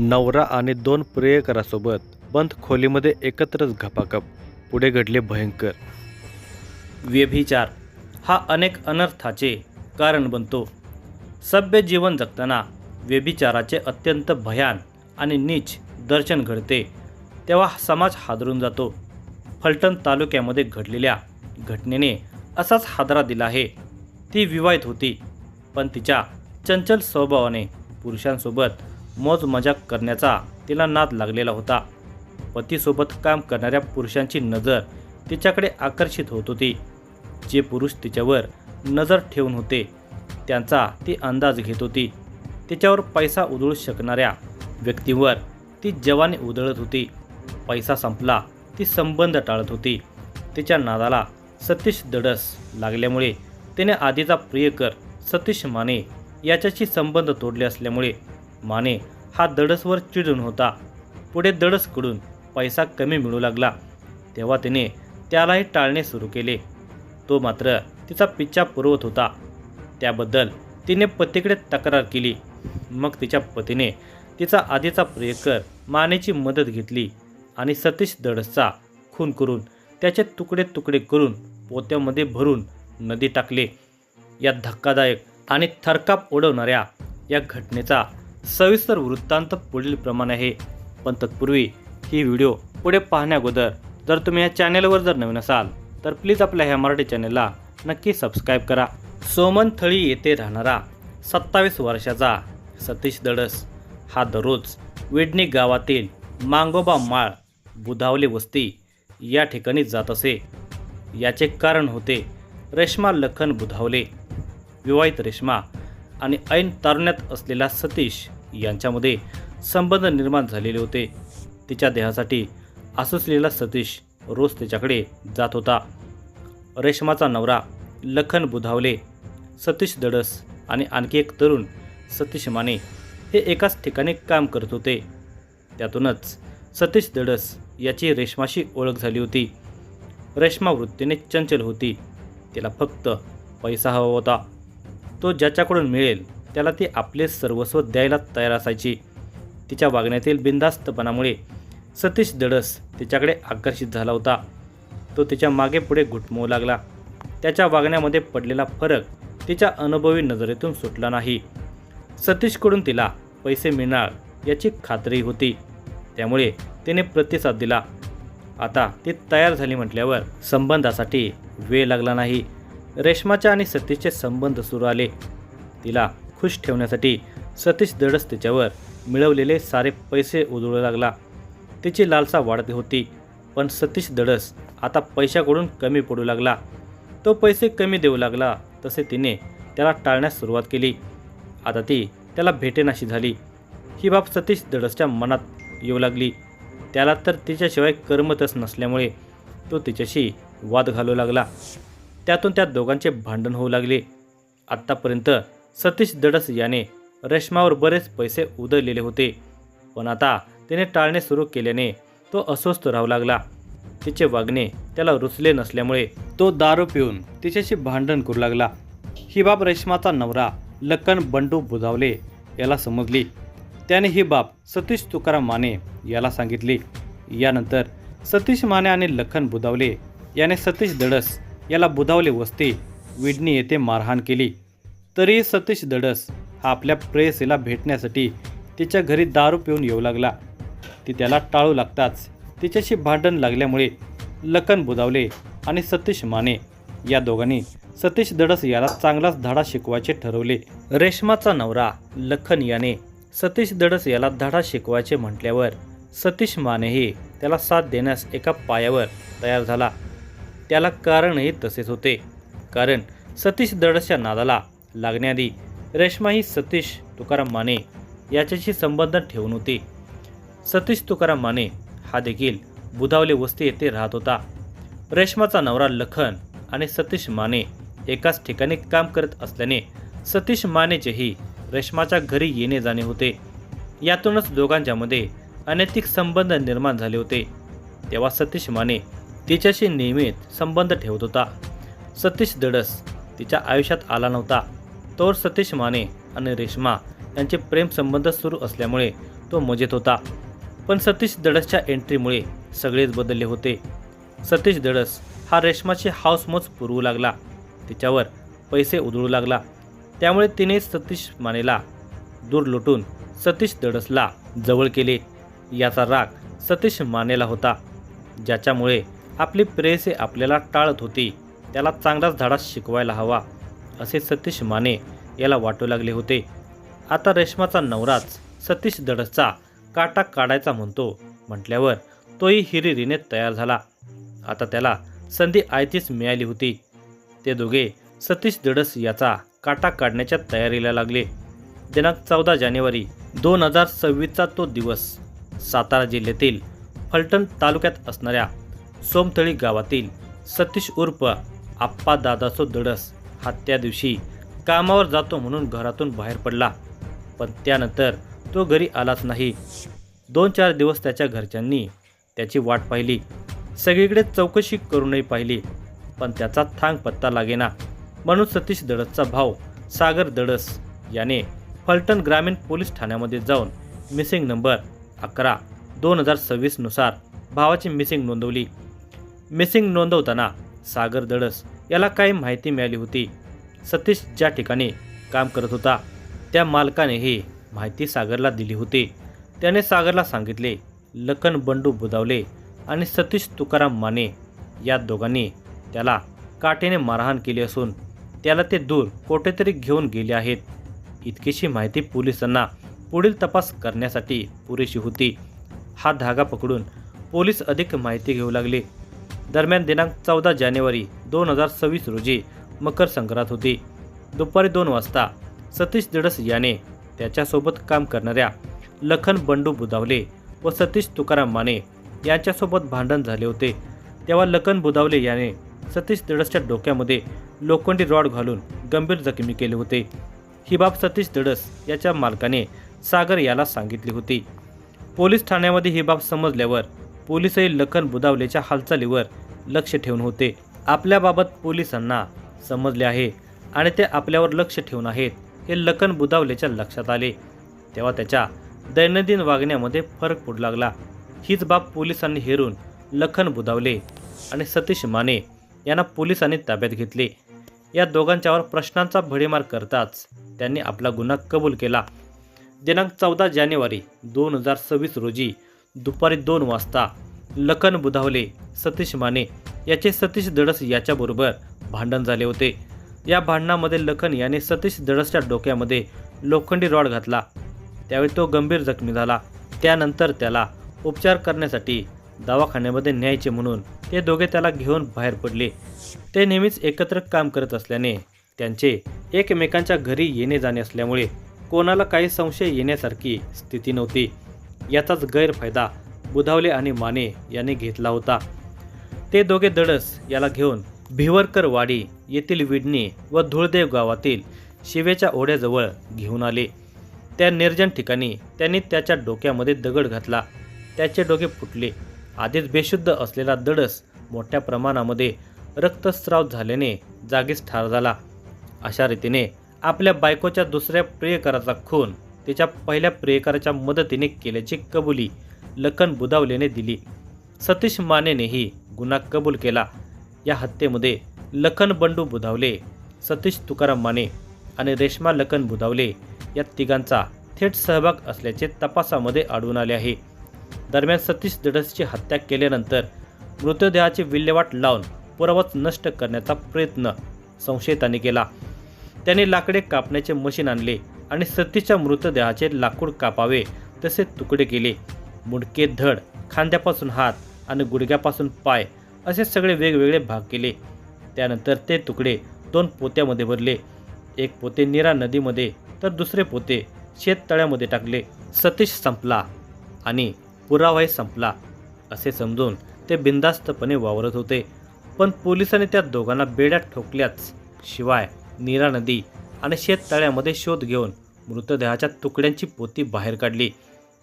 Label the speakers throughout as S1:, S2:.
S1: नवरा आणि दोन प्रियकरासोबत बंद खोलीमध्ये एकत्रच घपाघप. पुढे घडले भयंकर.
S2: व्यभिचार हा अनेक अनर्थाचे कारण बनतो. सभ्य जीवन जगताना व्यभिचाराचे अत्यंत भयान आणि नीच दर्शन घडते तेव्हा समाज हादरून जातो. फलटण तालुक्यामध्ये घडलेल्या घटनेने असाच हादरा दिला आहे. ती विवाहित होती, पण तिच्या चंचल स्वभावाने पुरुषांसोबत मौज मजाक करण्याचा तिला नाद लागलेला होता. पतीसोबत काम करणाऱ्या पुरुषांची नजर तिच्याकडे आकर्षित होत होती. जे पुरुष तिच्यावर नजर ठेवून होते त्यांचा ती अंदाज घेत होती. तिच्यावर पैसा उधळू शकणाऱ्या व्यक्तींवर ती जवानी उधळत होती. पैसा संपला ती संबंध टाळत होती. तिच्या नादाला सतीश दडस लागल्यामुळे तिने आधीचा प्रियकर सतीश माने याच्याशी संबंध तोडले असल्यामुळे माने हा दडसवर चिडून होता. पुढे दडसकडून पैसा कमी मिळू लागला तेव्हा तिने त्यालाही टाळणे सुरू केले. तो मात्र तिचा पिच्छा पुरवत होता. त्याबद्दल तिने पतीकडे तक्रार केली. मग तिच्या पतीने तिचा आधीचा प्रियकर मानेची मदत घेतली आणि सतीश दडसचा खून करून त्याचे तुकडे तुकडे करून पोत्यामध्ये भरून नदी टाकले. या धक्कादायक आणि थरकाप उडवणाऱ्या या घटनेचा सविस्तर वृत्तांत पुढील प्रमाणे आहे. पण तत्पूर्वी ही व्हिडिओ पुढे पाहण्याअगोदर जर तुम्ही या चॅनेलवर जर नवीन असाल तर प्लीज आपल्या ह्या मराठी चॅनेलला नक्की सबस्क्राईब करा. सोमनथळी येथे राहणारा 27 वर्षाचा सतीश दडस हा दररोज वेडणी गावातील मांगोबा माळ बुधावले वस्ती या ठिकाणी जात असे. याचे कारण होते रेश्मा लखन बुधावले. विवाहित रेश्मा आणि ऐन तारुण्यात असलेला सतीश यांच्यामध्ये संबंध निर्माण झालेले होते. तिच्या देहासाठी आसुसलेला सतीश रोज तिच्याकडे जात होता. रेश्माचा नवरा लखन बुधावले, सतीश दडस आणि आणखी एक तरुण सतीश माने हे एकाच ठिकाणी काम करत होते. त्यातूनच सतीश दडस याची रेश्माशी ओळख झाली होती. रेश्मा वृत्तीने चंचल होती. तिला फक्त पैसा हवा होता. तो ज्याच्याकडून मिळेल त्याला ती आपले सर्वस्व द्यायला तयार असायची. तिच्या वागण्यातील बिनधास्तपणामुळे सतीश दडस तिच्याकडे आकर्षित झाला होता. तो तिच्या मागे पुढे घुटमवू लागला. त्याच्या वागण्यामध्ये पडलेला फरक तिच्या अनुभवी नजरेतून सुटला नाही. सतीशकडून तिला पैसे मिळणार याची खात्री होती, त्यामुळे तिने प्रतिसाद दिला. आता ती तयार झाली म्हटल्यावर संबंधासाठी वेळ लागला नाही. रेश्माच्या आणि सतीशचे संबंध सुरू आले. तिला खुश ठेवण्यासाठी सतीश दडस तिच्यावर मिळवलेले सारे पैसे उधळू लागला. तिची लालसा वाढत होती, पण सतीश दडस आता पैशाकडून कमी पडू लागला. तो पैसे कमी देऊ लागला तसे तिने त्याला टाळण्यास सुरुवात केली. आता ती त्याला भेटेनाशी झाली. ही बाब सतीश दडसच्या मनात येऊ लागली. त्याला तर तिच्याशिवाय करमतच नसल्यामुळे तो तिच्याशी वाद घालू लागला. त्यातून त्या दोघांचे भांडण होऊ लागले. आत्तापर्यंत सतीश दडस याने रेश्मावर बरेच पैसे उधळलेले होते, पण आता तिने टाळणे सुरू केल्याने तो अस्वस्थ राहू लागला. तिचे वागणे त्याला रुचले नसल्यामुळे तो दारू पिऊन तिच्याशी भांडण करू लागला. ही बाब रेश्माचा नवरा लखन बंडू बुधावले याला समजली. त्याने ही बाब सतीश तुकाराम माने याला सांगितली. यानंतर सतीश माने आणि लखन बुधावले याने सतीश दडस याला बुधावले वस्ती विडणी येथे मारहाण केली. तरीही सतीश दडस हा आपल्या प्रेयसीला भेटण्यासाठी तिच्या घरी दारू पिऊन येऊ लागला. ती त्याला टाळू लागताच तिच्याशी भांडण लागल्यामुळे लखन बुधावले आणि सतीश माने या दोघांनी सतीश दडस याला चांगलाच धडा शिकवायचे ठरवले. रेश्माचा नवरा लखन याने सतीश दडस याला धडा शिकवायचे म्हटल्यावर सतीश मानेही त्याला साथ देण्यास एका पायावर तयार झाला. त्याला कारणही तसेच होते, कारण सतीश दडसच्या नादाला लागण्याआधी रेश्मा ही सतीश तुकाराम माने याच्याशी संबंध ठेवून होती. सतीश तुकाराम माने हा देखील बुधावले वस्ती येथे राहत होता. रेश्माचा नवरा लखन आणि सतीश माने एकाच ठिकाणी काम करत असल्याने सतीश मानेचेही रेश्माच्या घरी येणे जाणे होते. यातूनच दोघांच्यामध्ये अनैतिक संबंध निर्माण झाले होते. तेव्हा सतीश माने तिच्याशी नियमित संबंध ठेवत होता. सतीश दडस तिच्या आयुष्यात आला नव्हता. तोवर सतीश माने आणि रेश्मा यांचे प्रेम संबंध सुरू असल्यामुळे तो मजेत होता. पण सतीश दडसच्या एंट्रीमुळे सगळेच बदलले होते. सतीश दडस हा रेशमाची हाऊसमौज पुरवू लागला. तिच्यावर पैसे उधळू लागला. त्यामुळे तिने सतीश मानेला दूर लुटून सतीश दडसला जवळ केले. याचा राग सतीश मानेला होता. ज्याच्यामुळे आपली प्रेयसी आपल्याला टाळत होती त्याला चांगलाच धडा शिकवायला हवा असे सतीश माने याला वाटू लागले होते. आता रेशमाचा नवराच सतीश दडसचा काटा काढायचा म्हणतो म्हटल्यावर तोही हिरिरीने तयार झाला. आता त्याला संधी आयतीच मिळाली होती. ते दोघे सतीश दडस याचा काटा काढण्याच्या तयारीला लागले. दिनांक 14 जानेवारी 2026चा तो दिवस सातारा जिल्ह्यातील फलटण तालुक्यात असणाऱ्या सोमथळी गावातील सतीश उर्फ आप्पा दादासो दडस हा त्या दिवशी कामावर जातो म्हणून घरातून बाहेर पडला. पण त्यानंतर तो घरी आलाच नाही. 2-4 दिवस त्याच्या घरच्यांनी त्याची वाट पाहिली. सगळीकडे चौकशी करूनही पाहिली पण त्याचा थांग पत्ता लागेना. म्हणून सतीश दडसचा भाऊ सागर दडस याने फलटण ग्रामीण पोलीस ठाण्यामध्ये जाऊन मिसिंग नंबर 11/2026 नुसार भावाची मिसिंग नोंदवली. मिसिंग नोंदवताना सागर दडस याला काही माहिती मिळाली होती. सतीश ज्या ठिकाणी काम करत होता त्या मालकाने ही माहिती सागरला दिली होती. त्याने सागरला सांगितले लखन बंडू बुदावले आणि सतीश तुकाराम माने या दोघांनी त्याला काठीने मारहाण केली असून त्याला ते दूर कोठेतरी घेऊन गेले आहेत. इतकीशी माहिती पोलिसांना पुढील तपास करण्यासाठी पुरेशी होती. हा धागा पकडून पोलीस अधिक माहिती घेऊ लागले. दरम्यान दिनांक 14 जानेवारी 2026 रोजी मकर संक्रांत होती. दुपारी 2 वाजता सतीश दडस याने त्याच्यासोबत काम करणाऱ्या लखन बंडू बुदावले व सतीश तुकाराम माने यांच्यासोबत भांडण झाले होते. तेव्हा लखन बुदावले याने सतीश दडसच्या डोक्यामध्ये लोखंडी रॉड घालून गंभीर जखमी केले होते. ही बाब सतीश दडस याच्या मालकाने सागर याला सांगितली होती. पोलीस ठाण्यामध्ये ही बाब समजल्यावर पोलीसही लखन बुदावलेच्या हालचालीवर लक्ष ठेवून होते. आपल्याबाबत पोलिसांना समजले आहे आणि ते आपल्यावर लक्ष ठेवून आहेत हे लखन बुदावलेच्या लक्षात आले. तेव्हा त्याच्या दैनंदिन वागण्यामध्ये फरक पडू लागला. हीच बाब पोलिसांनी हेरून लखन बुदावले आणि सतीश माने यांना पोलिसांनी ताब्यात घेतले. या दोघांच्यावर प्रश्नांचा भडीमार करताच त्यांनी आपला गुन्हा कबूल केला. दिनांक 14 जानेवारी 2026 रोजी दुपारी 2 वाजता लखन बुदावले सतीश माने याचे सतीश दडस याच्याबरोबर भांडण झाले होते. या भांडणामध्ये लखन याने सतीश दडसच्या डोक्यामध्ये लोखंडी रॉड घातला. त्यावेळी तो गंभीर जखमी झाला. त्यानंतर त्याला उपचार करण्यासाठी दवाखान्यामध्ये न्यायचे म्हणून ते दोघे त्याला घेऊन बाहेर पडले. ते नेहमीच एकत्र काम करत असल्याने त्यांचे एकमेकांच्या घरी येणे जाणे असल्यामुळे कोणाला काही संशय येण्यासारखी स्थिती नव्हती. याचाच गैरफायदा बुधावले आणि माने यांनी घेतला होता. ते दोघे दडस याला घेऊन भिवरकरवाडी येथील विडणी व धुळदेव गावातील शिवेच्या ओढ्याजवळ घेऊन आले. त्या निर्जन ठिकाणी त्यांनी त्याच्या डोक्यामध्ये दगड घातला. त्याचे डोके फुटले. आधीच बेशुद्ध असलेला दडस मोठ्या प्रमाणामध्ये रक्तस्राव झाल्याने जागीच ठार झाला. अशा रीतीने आपल्या बायकोच्या दुसऱ्या प्रियकराचा खून तिच्या पहिल्या प्रियकराच्या मदतीने केल्याची कबुली लखन बुदावलेने दिली. सतीश मानेनेही गुन्हा कबूल केला. या हत्येमध्ये लखन बंडू बुधावले, सतीश तुकाराम माने आणि रेश्मा लखन बुधावले या तिघांचा थेट सहभाग असल्याचे तपासामध्ये आढळून आले आहे. दरम्यान सतीश दडसची हत्या केल्यानंतर मृतदेहाची विल्हेवाट लावून पुरावाच नष्ट करण्याचा प्रयत्न संशयितांनी केला. त्यांनी लाकडे कापण्याचे मशीन आणले आणि सतीशच्या मृतदेहाचे लाकूड कापावे तसे तुकडे केले. मुंडके, धड, खांद्यापासून हात आणि गुडघ्यापासून पाय असे सगळे वेगवेगळे भाग केले. त्यानंतर ते तुकडे 2 पोत्यामध्ये भरले. एक पोते नीरा नदीमध्ये तर दुसरे पोते शेततळ्यामध्ये टाकले. सतीश संपला आणि पुरावाही संपला असे समजून ते बिनधास्तपणे वावरत होते. पण पोलिसांनी त्या दोघांना बेड्यात ठोकल्याच शिवाय नीरा नदी आणि शेततळ्यामध्ये शोध घेऊन मृतदेहाच्या तुकड्यांची पोती बाहेर काढली.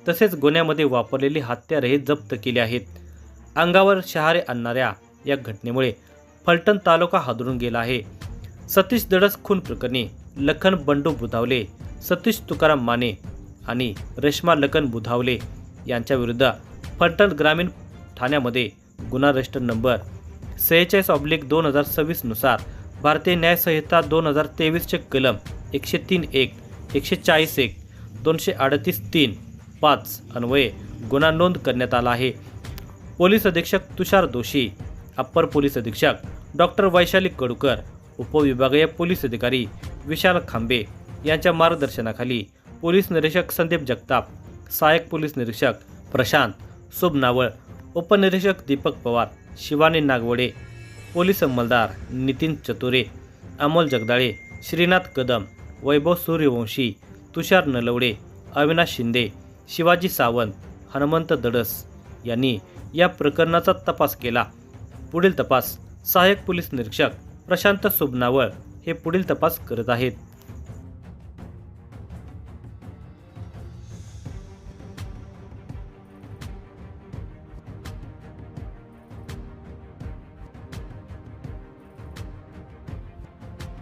S2: तसेच गुन्ह्यामध्ये वापरलेली हत्यारेही जप्त केली आहेत. अंगावर शहारे आणणाऱ्या या घटनेमुळे फलटण तालुका हादरून गेला आहे. सतीश दडस खून प्रकरणी लखन बंडू बुधावले, सतीश तुकाराम माने आणि रेश्मा लखन बुधावले यांच्याविरुद्ध फलटण ग्रामीण ठाण्यामध्ये गुन्हा रजिस्टर नंबर 46/2026 नुसार भारतीय न्याय संहिता 2023 कलम 103(1), 140(1), 238(3)(5) अन्वये गुन्हा नोंद करण्यात आला आहे. पोलीस अधीक्षक तुषार दोशी, अप्पर पोलीस अधीक्षक डॉक्टर वैशाली कडूकर, उपविभागीय पोलीस अधिकारी विशाल खांबे यांच्या मार्गदर्शनाखाली पोलीस निरीक्षक संदीप जगताप, सहाय्यक पोलीस निरीक्षक प्रशांत सुबनावळ, उपनिरीक्षक दीपक पवार, शिवानी नागवडे, पोलीस अंमलदार नितीन चतुरे, अमोल जगदाळे, श्रीनाथ कदम, वैभव सूर्यवंशी, तुषार नलवडे, अविनाश शिंदे, शिवाजी सावंत, हनुमंत दडस यांनी या प्रकरणाचा तपास केला. पुढील तपास सहाय्यक पोलीस निरीक्षक प्रशांत सुबनावळ हे पुढील तपास करत आहेत.